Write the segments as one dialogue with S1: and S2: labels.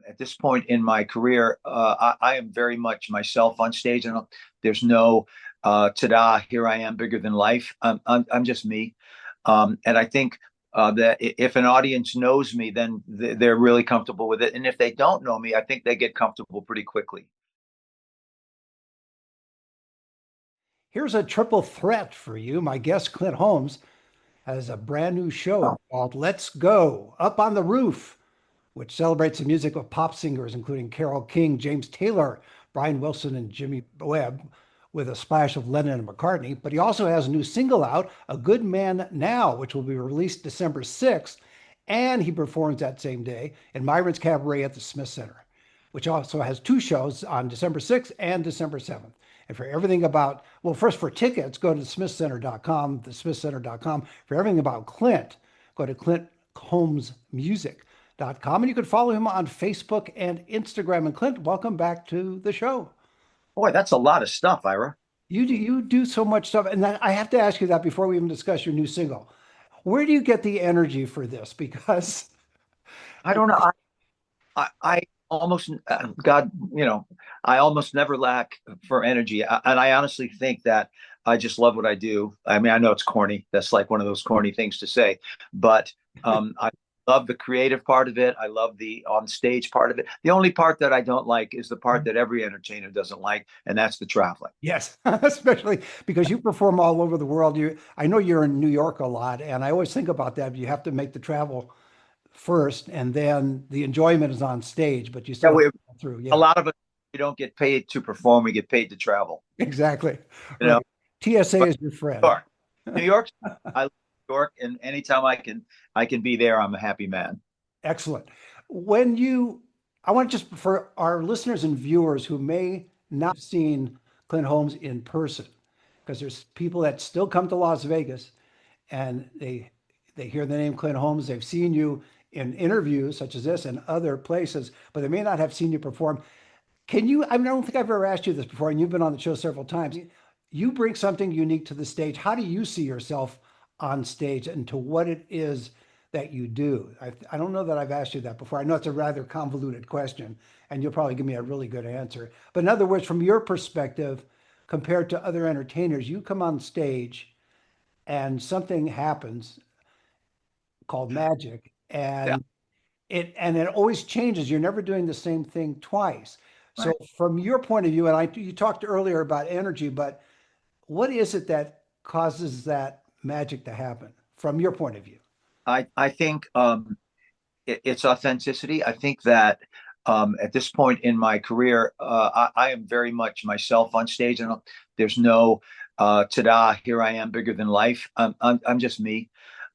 S1: At this point in my career, I am very much myself on stage, and there's no ta-da, here I am, bigger than life. I'm just me, and I think that if an audience knows me, then they're really comfortable with it, and if they don't know me, I think they get comfortable pretty quickly.
S2: Here's a triple threat for you. My guest, Clint Holmes, has a brand new show called Let's Go Up on the Roof, which celebrates the music of pop singers, including Carole King, James Taylor, Brian Wilson, and Jimmy Webb, with a splash of Lennon and McCartney. But he also has a new single out, A Good Man Now, which will be released December 6th. And he performs that same day in Myron's Cabaret at the Smith Center, which also has two shows on December 6th and December 7th. And for everything about, well, first for tickets, go to smithcenter.com, thesmithcenter.com. For everything about Clint, go to clintholmesmusic.com. And you can follow him on Facebook and Instagram. And Clint, welcome back to the show.
S1: Boy, that's a lot of stuff, Ira.
S2: You do so much stuff. And I have to ask you that before we even discuss your new single. Where do you get the energy for this? Because
S1: I don't know. I almost, God, I almost never lack for energy. And I honestly think that I just love what I do. I mean, I know it's corny. That's like one of those corny things to say, but I love the creative part of it. I love the on stage part of it. The only part that I don't like is the part that every entertainer doesn't like, and that's the traveling.
S2: yes, especially because you perform all over the world. I know you're in New York a lot, and I always think about that. You have to make the travel first, and then the enjoyment is on stage, but you
S1: Yeah,
S2: still have to go through.
S1: a
S2: Yeah,
S1: lot of it, we don't get paid to perform. We get paid to travel,
S2: exactly.
S1: you know,
S2: Right. TSA
S1: but
S2: is your friend.
S1: New York, New York, I love New York, and anytime I can be there, I'm a happy man.
S2: Excellent. When you, I want just for our listeners and viewers who may not have seen Clint Holmes in person, because there's people that still come to Las Vegas and they hear the name Clint Holmes. They've seen you in interviews such as this and other places, but they may not have seen you perform. Can you? I mean, I don't think I've ever asked you this before, and you've been on the show several times. You bring something unique to the stage. How do you see yourself on stage, and to what it is that you do? I don't know that I've asked you that before. I know it's a rather convoluted question, and you'll probably give me a really good answer. But in other words, from your perspective, compared to other entertainers, you come on stage and something happens called magic,
S1: Yeah,
S2: and it always changes. You're never doing the same thing twice. So
S1: right.
S2: from your point of view, and you talked earlier about energy, but what is it that causes that magic to happen from your point of view?
S1: I think it's authenticity. I think that at this point in my career, I am very much myself on stage, and there's no ta-da, here I am, bigger than life. I'm just me,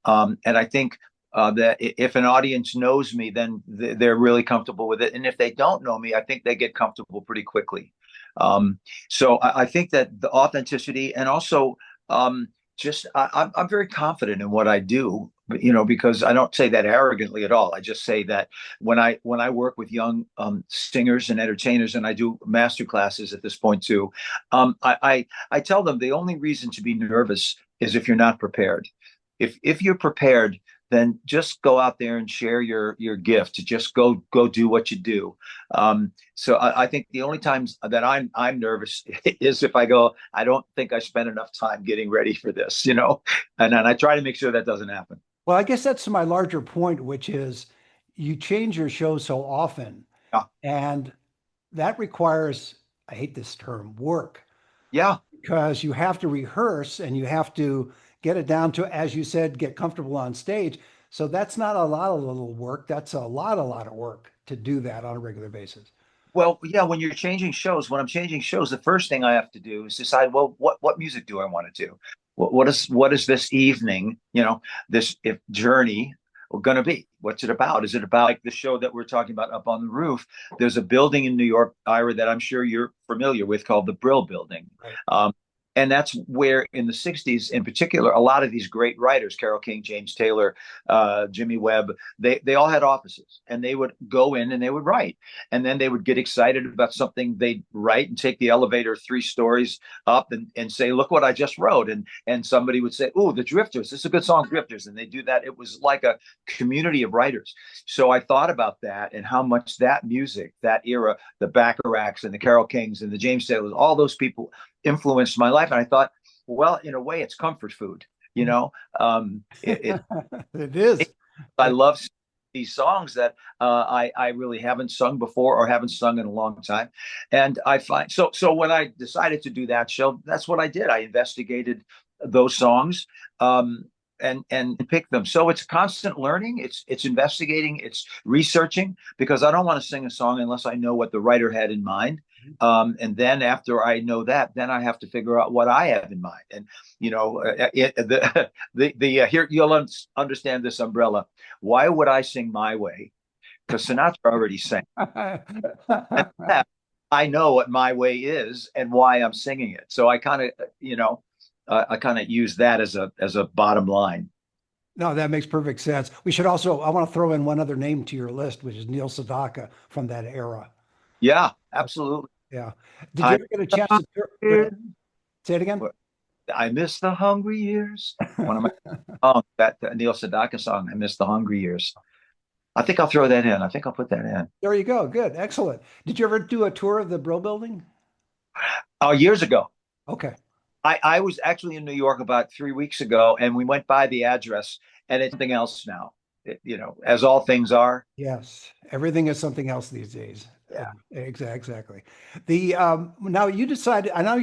S1: and I think that if an audience knows me, then they're really comfortable with it, and if they don't know me, I think they get comfortable pretty quickly. So I think that the authenticity, and also just I'm very confident in what I do, because I don't say that arrogantly at all. I just say that when I work with young singers and entertainers, and I do master classes at this point too, I tell them the only reason to be nervous is if you're not prepared. If you're prepared, then just go out there and share your gift. Just go do what you do. So I think the only times that I'm nervous is if I go, I don't think I spent enough time getting ready for this, and I try to make sure that doesn't happen.
S2: Well, I guess that's my larger point, which is you change your show so often,
S1: Yeah,
S2: and that requires, I hate this term, work,
S1: yeah.
S2: because you have to rehearse and you have to get it down to, as you said, get comfortable on stage. So that's not a lot of little work. That's a lot of work to do that on a regular basis.
S1: Well, yeah. When I'm changing shows, the first thing I have to do is decide, well, what music do I want to do? What is this evening? This if journey going to be? What's it about? Is it about like the show that we're talking about up on the roof? There's a building in New York, Ira, that I'm sure you're familiar with called the Brill Building.
S2: Right.
S1: Um, And that's where in the 60s in particular, a lot of these great writers, Carole King, James Taylor, Jimmy Webb, they all had offices, and they would go in and they would write, and then they would get excited about something they'd write and take the elevator 3 stories up and say, look what I just wrote. And somebody would say, oh, the Drifters, this is a good song, Drifters. And they do that. It was like a community of writers. So I thought about that and how much that music, that era, the Bacharachs and the Carole Kings and the James Taylors, all those people influenced my life. And I thought, well, in a way, it's comfort food. You know,
S2: It is.
S1: I love these songs that I really haven't sung before or haven't sung in a long time. And I find so when I decided to do that show, that's what I did. I investigated those songs and picked them. So it's constant learning. It's investigating. It's researching, because I don't want to sing a song unless I know what the writer had in mind. And then after I know that, then I have to figure out what I have in mind. And you know, here you'll understand this umbrella. Why would I sing My Way? Because Sinatra already sang. I know what My Way is and why I'm singing it. So I kind of, I kind of use that as a bottom line.
S2: No, that makes perfect sense. We should also, I want to throw in one other name to your list, which is Neil Sedaka from that era.
S1: Yeah, absolutely.
S2: Yeah. Did you ever get a chance to say it again?
S1: I miss the hungry years. One of my songs, that Neil Sedaka song, I miss the hungry years. I think I'll throw that in. I think I'll put that in.
S2: There you go. Good. Excellent. Did you ever do a tour of the Brill Building?
S1: Years ago.
S2: Okay.
S1: I was actually in New York about 3 weeks ago, and we went by the address, and it's something else now. As all things are.
S2: Yes. Everything is something else these days.
S1: Yeah.
S2: Exactly. Now you decided, I know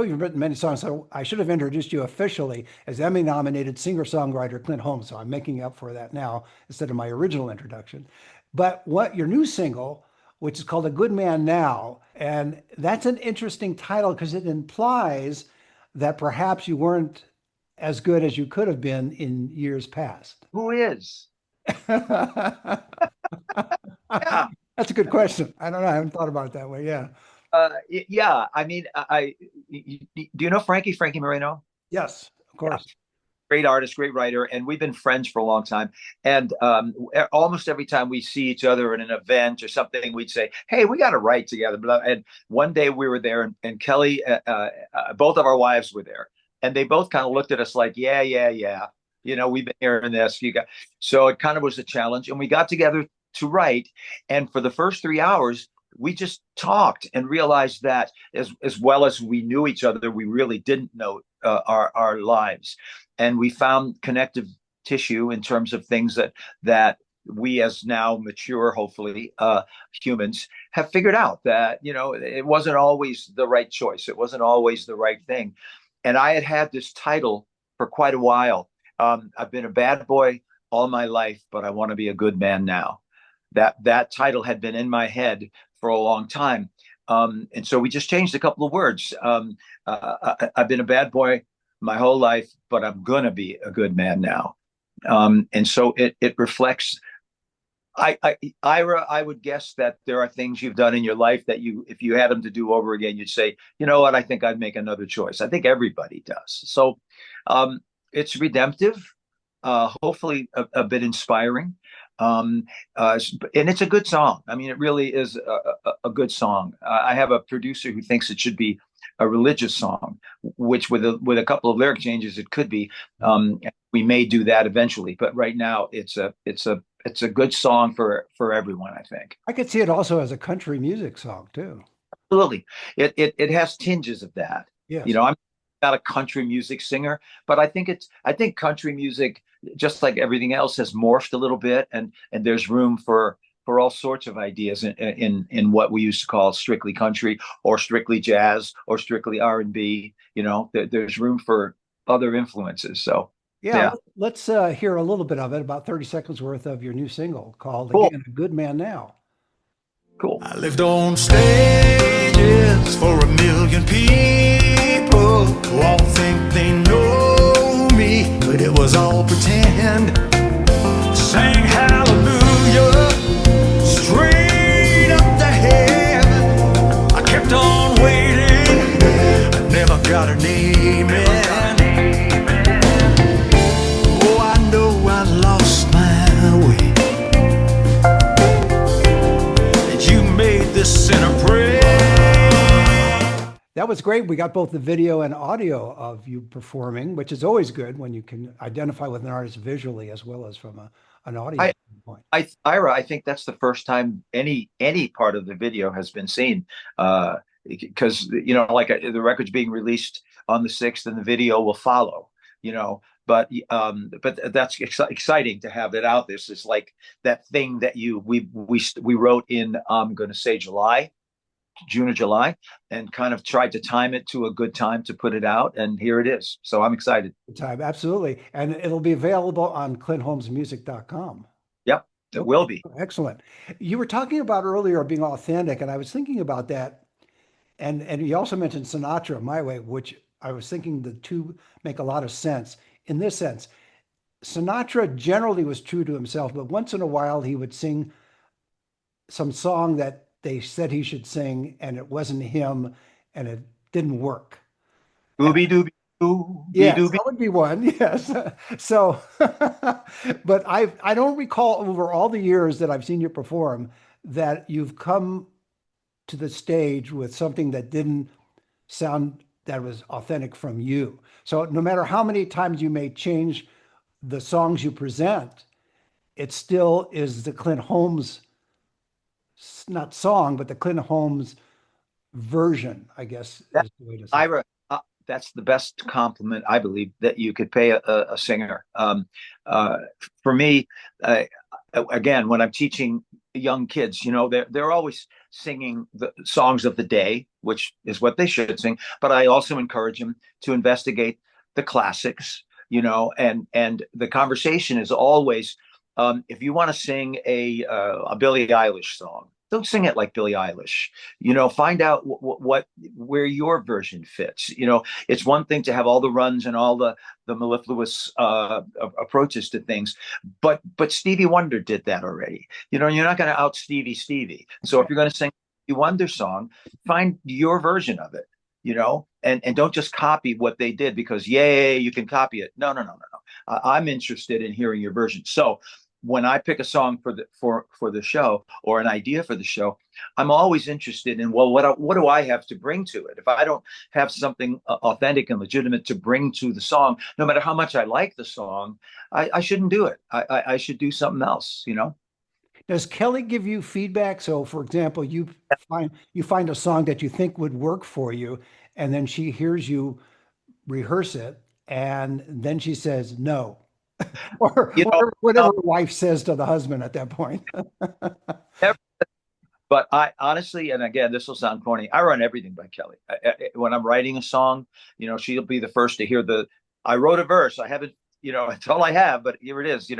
S2: you've written many songs, so I should have introduced you officially as Emmy-nominated singer-songwriter Clint Holmes. So I'm making up for that now instead of my original introduction. But your new single, which is called A Good Man Now, and that's an interesting title because it implies that perhaps you weren't as good as you could have been in years past.
S1: Who is? Yeah.
S2: That's a good question. I don't know. I haven't thought about it that way. Yeah.
S1: Yeah. I mean, do you know Frankie Moreno?
S2: Yes, of course.
S1: Yeah. Great artist, great writer, and we've been friends for a long time. And almost every time we see each other in an event or something, we'd say, "Hey, we got to write together." And one day we were there, and Kelly, both of our wives were there, and they both kind of looked at us like, "Yeah, yeah, yeah." We've been hearing this. So it kind of was a challenge, and we got together to write. And for the first 3 hours, we just talked and realized that as well as we knew each other, we really didn't know our lives. And we found connective tissue in terms of things that we, as now mature, hopefully, humans, have figured out that, it wasn't always the right choice. It wasn't always the right thing. And I had this title for quite a while. I've been a bad boy all my life, but I want to be a good man now. That title had been in my head for a long time. And so we just changed a couple of words. I've been a bad boy my whole life, but I'm going to be a good man now. And so it reflects, Ira, I would guess that there are things you've done in your life that if you had them to do over again, you'd say, you know what, I think I'd make another choice. I think everybody does. So it's redemptive, hopefully a bit inspiring. And it's a good song. I mean, it really is a good song. I have a producer who thinks it should be a religious song, which with a couple of lyric changes, it could be. We may do that eventually, but right now it's a good song for everyone, I think.
S2: I could see it also as a country music song too.
S1: Absolutely. It has tinges of that.
S2: Yes.
S1: I'm not a country music singer, but I think country music, just like everything else, has morphed a little bit, and there's room for all sorts of ideas in what we used to call strictly country or strictly jazz or strictly R&B. There's room for other influences. So
S2: yeah. Let's hear a little bit of it, about 30 seconds worth of your new single called,
S1: cool.
S2: Again, A Good Man Now.
S1: Cool.
S3: I lived on stages for 1 million people who all think they know me, but it was all pretend. Sang hallelujah straight up to heaven. I kept on waiting, I never got a name.
S2: That was great. We got both the video and audio of you performing, which is always good when you can identify with an artist visually as well as from an audio
S1: I,
S2: standpoint.
S1: Ira, I think that's the first time any part of the video has been seen. Because like the record's being released on the 6th, and the video will follow. But that's exciting to have it out. This is like that thing that we wrote in, I'm going to say June or July, and kind of tried to time it to a good time to put it out, and here it is. So I'm excited.
S2: Time, absolutely. And it'll be available on clintholmesmusic.com.
S1: Yep, it will be.
S2: Excellent. You were talking about earlier being authentic, and I was thinking about that. And you also mentioned Sinatra, My Way, which I was thinking the two make a lot of sense in this sense. Sinatra generally was true to himself, but once in a while he would sing some song that they said he should sing, and it wasn't him, and it didn't work.
S1: Dooby dooby doo.
S2: Yes,
S1: Dooby.
S2: that would be one. Yes. So, but I don't recall over all the years that I've seen you perform that you've come to the stage with something that didn't sound that was authentic from you. So no matter how many times you may change the songs you present, it still is the Clint Holmes, not song, but the Clint Holmes version, I guess is the way to say it.
S1: Ira, that's the best compliment I believe that you could pay a singer. For me, again, when I'm teaching young kids, they're always singing the songs of the day, which is what they should sing. But I also encourage them to investigate the classics, and the conversation is always, if you want to sing a Billie Eilish song, don't sing it like Billie Eilish. Find out where your version fits. It's one thing to have all the runs and all the mellifluous approaches to things, but Stevie Wonder did that already. You're not going to out Stevie. So if you're going to sing a Stevie Wonder song, find your version of it. And don't just copy what they did because yay, you can copy it. No. I'm interested in hearing your version. So when I pick a song for the show or an idea for the show, I'm always interested in, well, what do I have to bring to it? If I don't have something authentic and legitimate to bring to the song, no matter how much I like the song, I shouldn't do it. I should do something else.
S2: Does Kelly give you feedback? So, for example, you find a song that you think would work for you, and then she hears you rehearse it, and then she says no, or whatever the wife says to the husband at that point.
S1: But I honestly, and again, this will sound corny, I run everything by Kelly. When I'm writing a song, she'll be the first to hear I wrote a verse. I haven't, it's all I have, but here it is.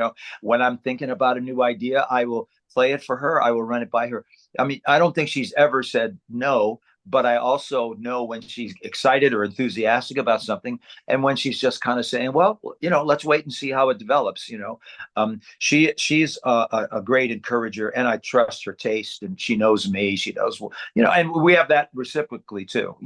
S1: When I'm thinking about a new idea, I will play it for her. I will run it by her. I mean, I don't think she's ever said no, but I also know when she's excited or enthusiastic about something, and when she's just kind of saying, well, let's wait and see how it develops. She's a great encourager, and I trust her taste, and she knows me. She knows, and we have that reciprocally too.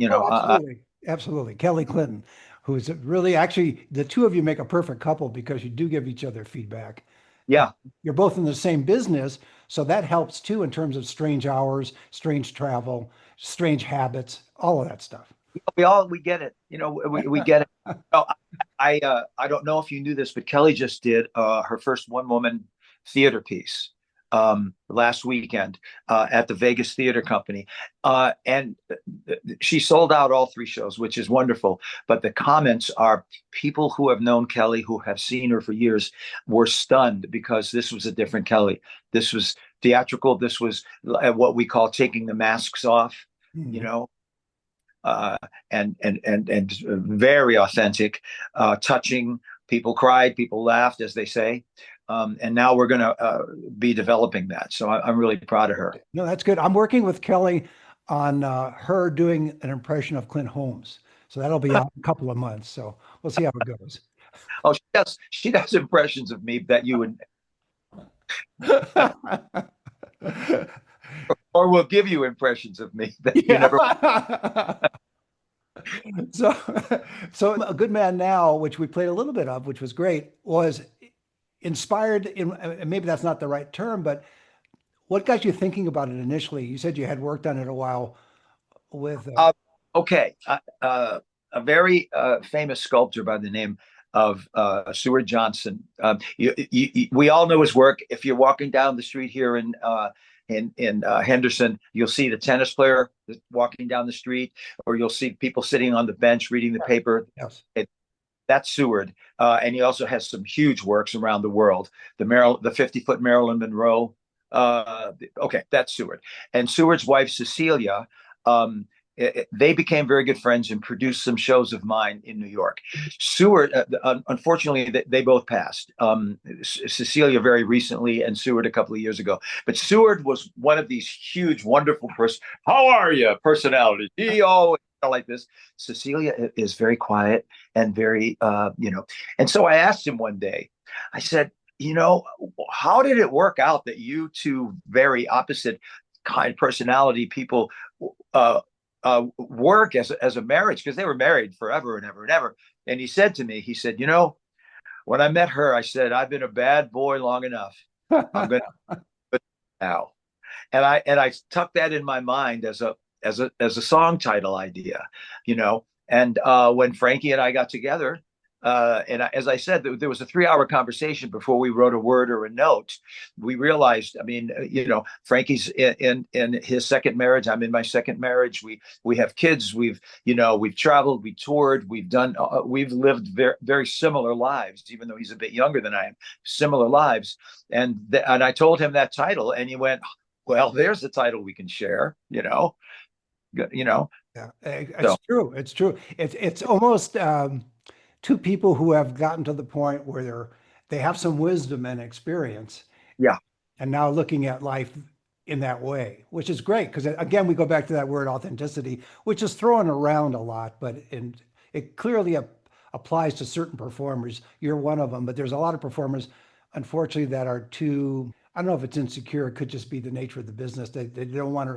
S2: Absolutely. Kelly Clinton, who is really actually the two of you make a perfect couple because you do give each other feedback.
S1: Yeah.
S2: You're both in the same business, so that helps too in terms of strange hours, strange travel, strange habits, all of that stuff.
S1: We get it. We get it. I don't know if you knew this, but Kelly just did her first one-woman theater piece last weekend at the Vegas Theater Company. And she sold out all 3 shows, which is wonderful. But the comments are people who have known Kelly, who have seen her for years, were stunned because this was a different Kelly. This was theatrical. This was what we call taking the masks off, and very authentic, touching. People cried, people laughed, as they say. And now we're going to be developing that. So I'm really proud of her.
S2: No, that's good. I'm working with Kelly on her doing an impression of Clint Holmes. So that'll be out in a couple of months. So we'll see how it goes.
S1: Oh, she does impressions of me that you would, or will give you impressions of me that you never.
S2: So A Good Man Now, which we played a little bit of, which was great, was inspired in, maybe that's not the right term, but what got you thinking about it initially? You said you had worked on it a while with
S1: Okay, a very famous sculptor by the name of Seward Johnson. We all know his work. If you're walking down the street here in Henderson, you'll see the tennis player walking down the street, or you'll see people sitting on the bench reading the paper.
S2: Yes.
S1: That's Seward, and he also has some huge works around the world. The 50-foot Marilyn Monroe. Okay, that's Seward, and Seward's wife Cecelia. They became very good friends and produced some shows of mine in New York. Seward, unfortunately, they both passed. Cecelia very recently, and Seward a couple of years ago. But Seward was one of these huge, wonderful How are you? Personalities. He always like this. Cecelia is very quiet and very, And so I asked him one day. I said, how did it work out that you two very opposite kind personality people work as a marriage, because they were married forever and ever and ever. And he said to me, when I met her, I said, I've been a bad boy long enough. I'm going to now. And I tucked that in my mind as a song title idea, And when Frankie and I got together, as I said, there was a 3-hour conversation before we wrote a word or a note. We realized, Frankie's in his second marriage. I'm in my second marriage. We have kids. We've traveled, we toured, we've lived very, very similar lives, even though he's a bit younger than I am, similar lives. And I told him that title, and he went, well, there's the title we can share,
S2: Yeah, it's true. It's true. It's almost, two people who have gotten to the point where they have some wisdom and experience.
S1: Yeah.
S2: And now looking at life in that way, which is great. Because again, we go back to that word authenticity, which is thrown around a lot, but it clearly applies to certain performers. You're one of them, but there's a lot of performers, unfortunately, that are too, I don't know if it's insecure. It could just be the nature of the business. They don't want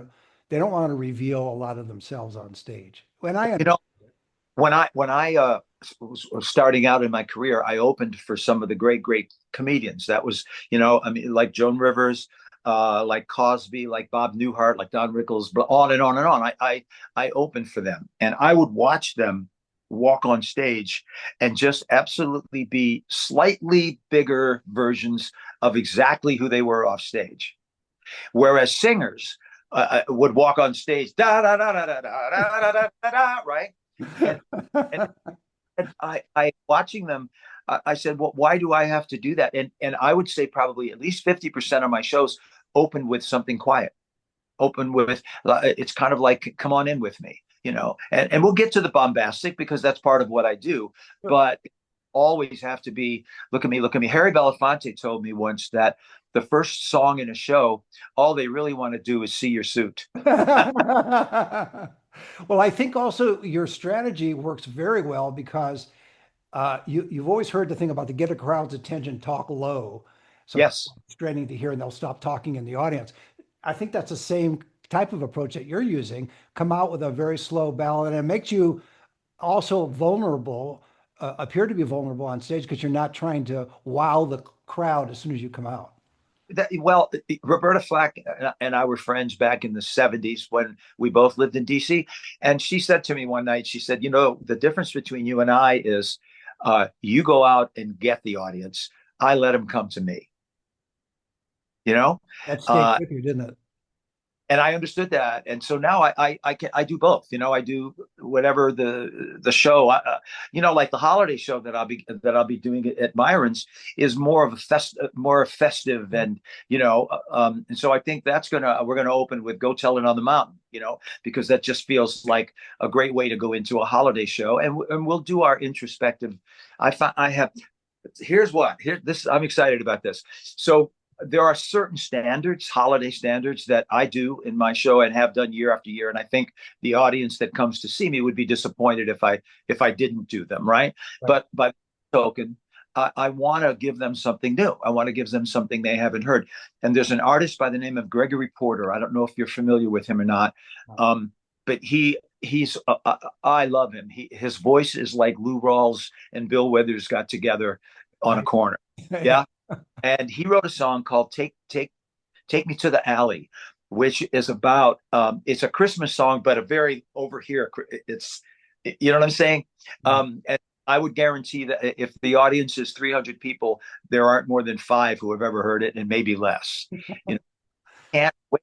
S2: to reveal a lot of themselves on stage. When I
S1: was starting out in my career, I opened for some of the great comedians. That was, like Joan Rivers, like Cosby, like Bob Newhart, like Don Rickles, on and on and on. I opened for them, and I would watch them walk on stage and just absolutely be slightly bigger versions of exactly who they were off stage. Whereas singers would walk on stage, da da da da da da da da da da, right? And I watching them, I said, well, why do I have to do that? And I would say probably at least 50% of my shows open with something quiet, open with, it's kind of like, come on in with me, and we'll get to the bombastic because that's part of what I do, but always have to be, look at me, look at me. Harry Belafonte told me once that the first song in a show, all they really want to do is see your suit.
S2: Well, I think also your strategy works very well because you've always heard the thing about to get a crowd's attention, talk low. So
S1: yes,
S2: it's straining to hear and they'll stop talking in the audience. I think that's the same type of approach that you're using. Come out with a very slow ballad, and it makes you also vulnerable, appear to be vulnerable on stage because you're not trying to wow the crowd as soon as you come out.
S1: Roberta Flack and I were friends back in the 70s when we both lived in DC. And she said to me one night, she said, the difference between you and I is you go out and get the audience. I let them come to me.
S2: That stayed with you, didn't it?
S1: And I understood that, and so now I do both. I do whatever the show. Like the holiday show that I'll be doing at Myron's is more of a more festive, and and so I think we're gonna open with "Go Tell It on the Mountain," because that just feels like a great way to go into a holiday show, and we'll do our introspective. I'm excited about this. So there are certain standards, holiday standards, that I do in my show and have done year after year. And I think the audience that comes to see me would be disappointed if I didn't do them, right? But by token, I want to give them something new. I want to give them something they haven't heard. And there's an artist by the name of Gregory Porter. I don't know if you're familiar with him or not, but he's I love him. His voice is like Lou Rawls and Bill Withers got together on a corner. Yeah. And he wrote a song called Take Me to the Alley, which is about it's a Christmas song, but a very over here. It's you know what I'm saying. And I would guarantee that if the audience is 300 people, there aren't more than 5 who have ever heard it, and maybe less. You know, can't wait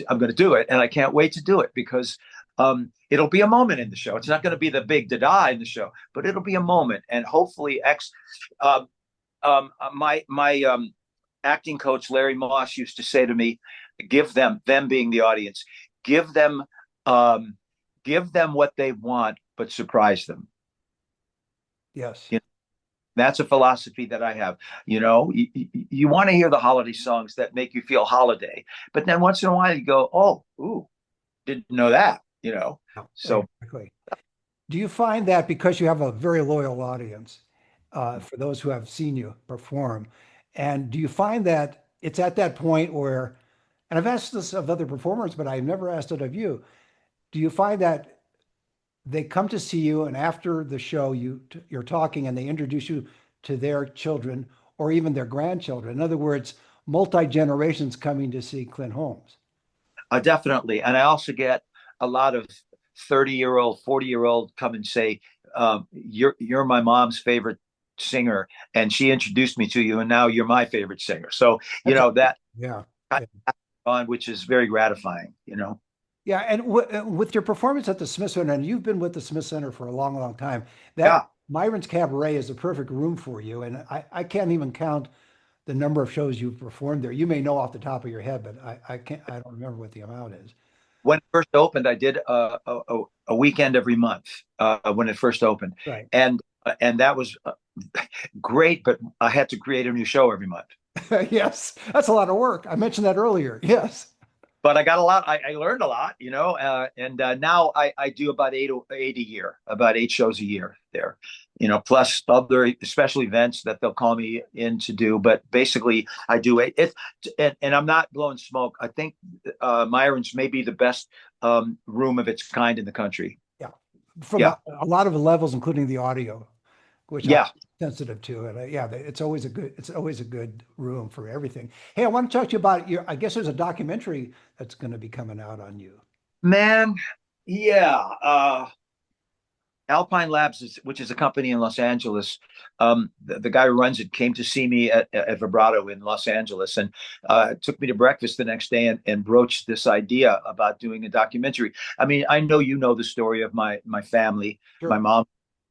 S1: I'm going to do it, and I can't wait to do it because it'll be a moment in the show. It's not going to be the big da-da in the show, but it'll be a moment, and hopefully, my acting coach Larry Moss used to say to me, "Give them being the audience, give them um, give them what they want, but surprise them."
S2: Yes.
S1: You know, that's a philosophy that I have. You want to hear the holiday songs that make you feel holiday, but then once in a while you go, "Oh, ooh, didn't know that." So
S2: Exactly. Do you find that because you have a very loyal audience, for those who have seen you perform, and do you find that it's at that point where, and I've asked this of other performers, but I've never asked it of you, do you find that they come to see you and after the show you're talking and they introduce you to their children or even their grandchildren? In other words, multi generations coming to see Clint Holmes.
S1: definitely, and I also get a lot of 30-year-old, 40-year-old come and say, "You're my mom's favorite singer, and she introduced me to you, and now you're my favorite singer." So
S2: That's a,
S1: that
S2: yeah.
S1: kind
S2: Yeah.
S1: of on, which is very gratifying.
S2: Yeah, and with your performance at the Smith Center, and you've been with the Smith Center for a long, long time, that
S1: Yeah,
S2: Myron's Cabaret is a perfect room for you. And I can't even count the number of shows you've performed there. You may know off the top of your head, but I can't, I don't remember what the amount is.
S1: when it first opened, I did a weekend every month when it first opened,
S2: Right.
S1: and that was great. But I had to create a new show every month.
S2: Yes, that's a lot of work. I mentioned that earlier. Yes.
S1: But I got a lot. I learned a lot, and now I do about eight a year, about 8 shows a year there, plus other special events that they'll call me in to do. But basically, I do it, and I'm not blowing smoke. I think Myron's may be the best room of its kind in the country.
S2: Yeah. From
S1: Yeah,
S2: a lot of levels, including the audio, which I'm
S1: yeah,
S2: sensitive to. And yeah, it's always a good room for everything. Hey, I want to talk to you about I guess there's a documentary that's going to be coming out on you.
S1: man, yeah. Alpine Labs, which is a company in Los Angeles. The guy who runs it came to see me at Vibrato in Los Angeles and took me to breakfast the next day and broached this idea about doing a documentary. I mean, I know the story of my family. My
S2: Sure.
S1: mom,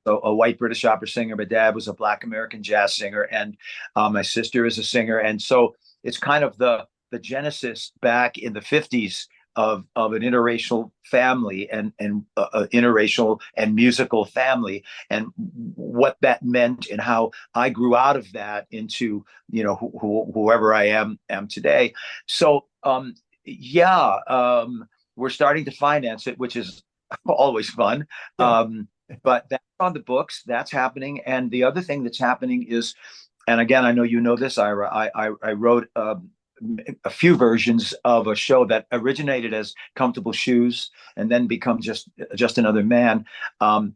S1: a white British opera singer. My dad was a Black American jazz singer, and my sister is a singer. And so it's kind of the genesis back in the 50s of an interracial family and interracial and musical family, and what that meant and how I grew out of that into whoever I am today. So yeah, we're starting to finance it, which is always fun.
S2: Yeah.
S1: But that's on the books. That's happening. And the other thing that's happening is, and again, I know you know this, Ira. I wrote a few versions of a show that originated as Comfortable Shoes and then become just another man. And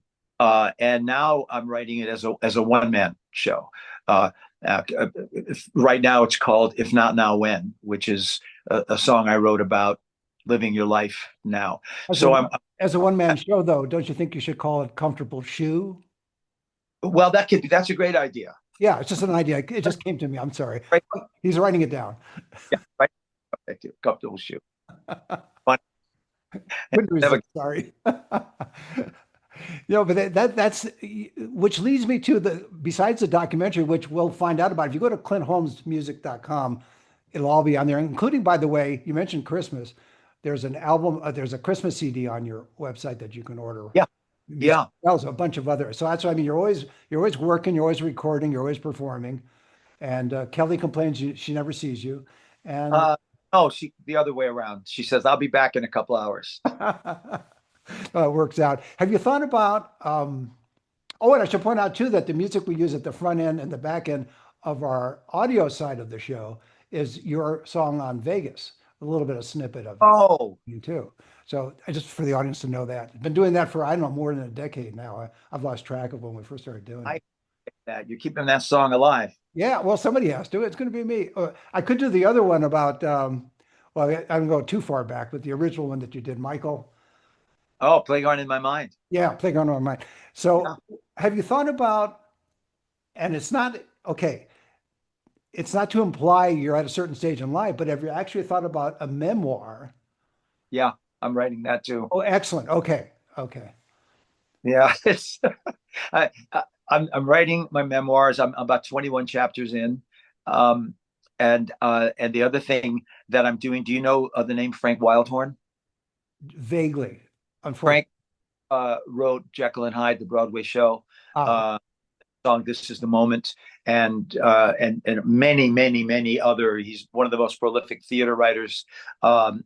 S1: now I'm writing it as a one man show. Right now it's called If Not Now When, which is a song I wrote about living your life now.
S2: As
S1: So
S2: a, as a one man show, though, don't you think you should call it Comfortable Shoe?
S1: well, that's a great idea.
S2: Yeah, it's just an idea. It just came to me. I'm sorry.
S1: Right.
S2: He's writing it down.
S1: Yeah, right. Thank you. Comfortable shoe. Fun.
S2: Couldn't
S1: Never-
S2: resist, sorry. But that's which leads me to besides the documentary, which we'll find out about. If you go to clintholmesmusic.com, it'll all be on there, including, by the way, you mentioned Christmas. There's an album, there's a Christmas CD on your website that you can order.
S1: Yeah. Yeah.
S2: Also a bunch of other. So that's what I mean. You're always working, you're always recording, you're always performing. And Kelly complains she never sees you. And
S1: Oh, the other way around. She says, "I'll be back in a couple hours."
S2: it works out. Have you thought about? Oh, and I should point out too that the music we use at the front end and the back end of our audio side of the show is your song on Vegas. A little bit of snippet of it.
S1: Oh,
S2: You too. So I just for the audience to know that. I've been doing that for I don't know more than a decade now. I've lost track of when we first started doing
S1: I
S2: it.
S1: that you're keeping that song alive.
S2: Yeah, well, somebody has to. It's going to be me. I could do the other one about Well, I'm going too far back, but the original one that you did, Michael.
S1: Oh, Playground in My mind.
S2: Yeah, Playground on Mine.
S1: Yeah.
S2: So have you thought about, and it's not, okay, it's not to imply you're at a certain stage in life, but have you actually thought about a memoir?
S1: Yeah. I'm writing that too.
S2: Oh, excellent. Okay. Okay.
S1: Yeah. It's I'm writing my memoirs. I'm about 21 chapters in. Um, and the other thing that I'm doing, do you know the name Frank Wildhorn?
S2: Vaguely, unfortunately.
S1: Frank wrote Jekyll and Hyde, the Broadway show.
S2: Ah,
S1: Uh, Song "This Is the Moment," and many other. He's one of the most prolific theater writers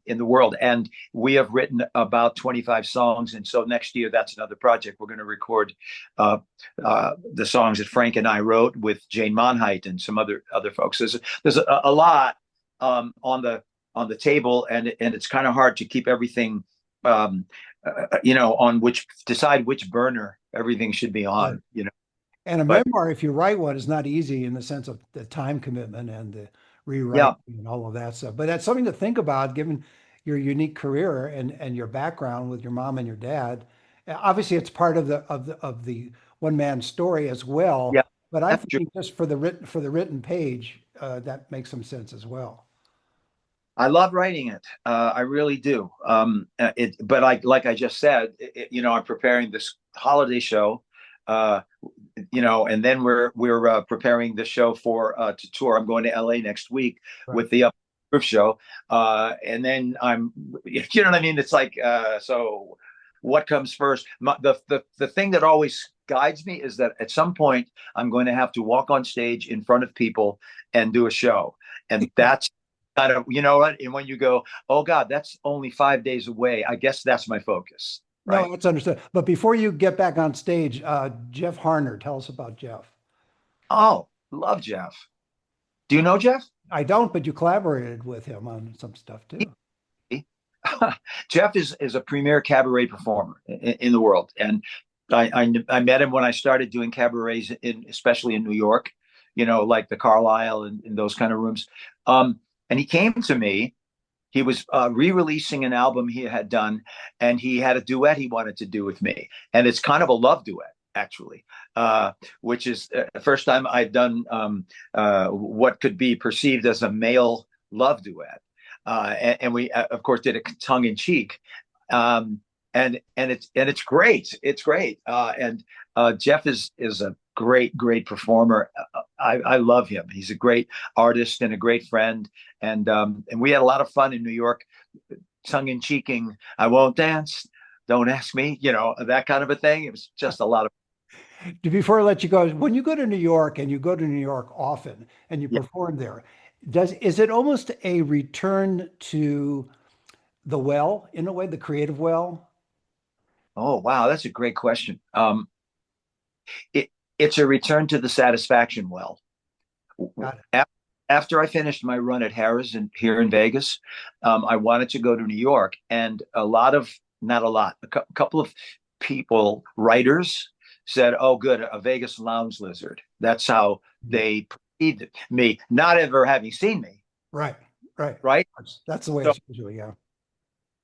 S1: in the world, and we have written about 25 songs. And so next year, that's another project. We're going to record uh, the songs that Frank and I wrote with Jane Monheit and some other folks. There's a lot on the table, and it's kind of hard to keep everything. Um, on which decide which burner everything should be
S2: right.
S1: on.
S2: And a
S1: But
S2: memoir, if you write one, is not easy in the sense of the time commitment and the rewriting
S1: yeah,
S2: and all of that stuff. But that's something to think about given your unique career and your background with your mom and your dad. Obviously, it's part of the one man story as well.
S1: yeah,
S2: But I
S1: that's true.
S2: think just for the written page, that makes some sense as well.
S1: I love writing it. I really do. But like I just said, I'm preparing this holiday show. Uh, and then we're preparing the show for to tour. I'm going to LA next week
S2: Right.
S1: with the Roof show, and then you know what I mean. It's like so, what comes first? The thing that always guides me is that at some point I'm going to have to walk on stage in front of people and do a show, and that's kind of what. And when you go, oh God, that's only 5 days away. I guess that's my focus,
S2: No,
S1: right?
S2: that's understood. But before you get back on stage, Jeff Harner, tell us about Jeff.
S1: Oh, love Jeff. Do you know Jeff?
S2: I don't, but you collaborated with him on some stuff too.
S1: Jeff is a premier cabaret performer in the world, and I met him when I started doing cabarets especially in New York, like the Carlisle and those kind of rooms. And he came to me. He was re-releasing an album he had done, and he had a duet he wanted to do with me, and it's kind of a love duet actually, which is the first time I've done what could be perceived as a male love duet. And we of course did it tongue in cheek, um, and it's great. It's great. And Jeff is a great performer. I love him. He's a great artist and a great friend. And we had a lot of fun in New York, tongue in cheeking. I won't dance. Don't ask me. That kind of a thing. It was just a lot of
S2: Before I let you go, when you go to New York and you go to New York often and you
S1: yeah.
S2: perform there, is it almost a return to the well in a way, the creative well?
S1: Oh wow, that's a great question. It's a return to the satisfaction well.
S2: Got it.
S1: After I finished my run at Harrah's here in Vegas, I wanted to go to New York, and not a lot, couple of people, writers, said, "Oh, good, a Vegas lounge lizard." That's how they perceived me, not ever having seen me,
S2: Right, right.
S1: right?
S2: That's the way
S1: So
S2: it's usually, yeah.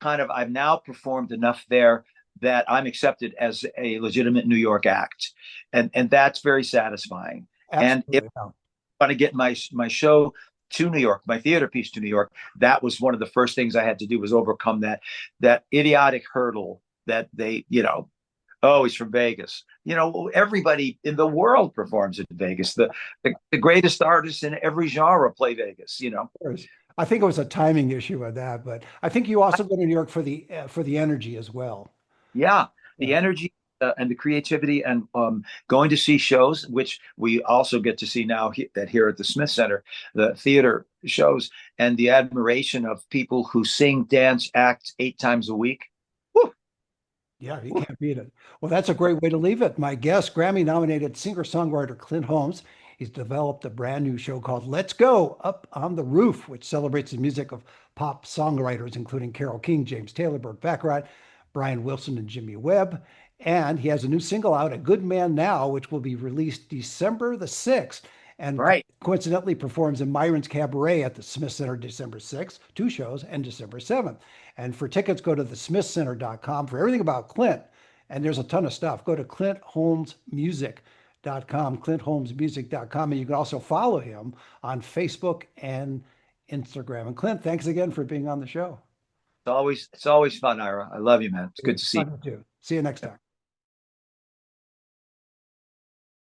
S1: I've now performed enough there that I'm accepted as a legitimate New York act, and that's very satisfying. And if
S2: Absolutely. Yeah.
S1: I want to get my show to New York, my theater piece to New York, that was one of the first things I had to do was overcome that idiotic hurdle that oh, he's from Vegas. Everybody in the world performs in Vegas. The greatest artists in every genre play Vegas.
S2: Of course. I think it was a timing issue with that, but I think you also go to New York for the energy as well.
S1: Yeah, the
S2: Yeah.
S1: energy and the creativity, and going to see shows, which we also get to see now here at the Smith Center, the theater shows, and the admiration of people who sing, dance, act 8 times a week. Woo,
S2: Yeah, you
S1: woo.
S2: can't beat it. Well, that's a great way to leave it. My guest, Grammy-nominated singer-songwriter Clint Holmes, he's developed a brand new show called Let's Go Up on the Roof, which celebrates the music of pop songwriters, including Carole King, James Taylor, Burt Bacharach, Brian Wilson, and Jimmy Webb. And he has a new single out, A Good Man Now, which will be released December the 6th. and
S1: Right.
S2: coincidentally performs in Myron's Cabaret at the Smith Center December 6th, 2 shows, and December 7th. And for tickets, go to thesmithcenter.com for everything about Clint. And there's a ton of stuff. Go to clintholmesmusic.com, clintholmesmusic.com. And you can also follow him on Facebook and Instagram. And Clint, thanks again for being on the show.
S1: It's always fun, Ira. I love you, man. It's good to see you.
S2: Talking to you. See you next time.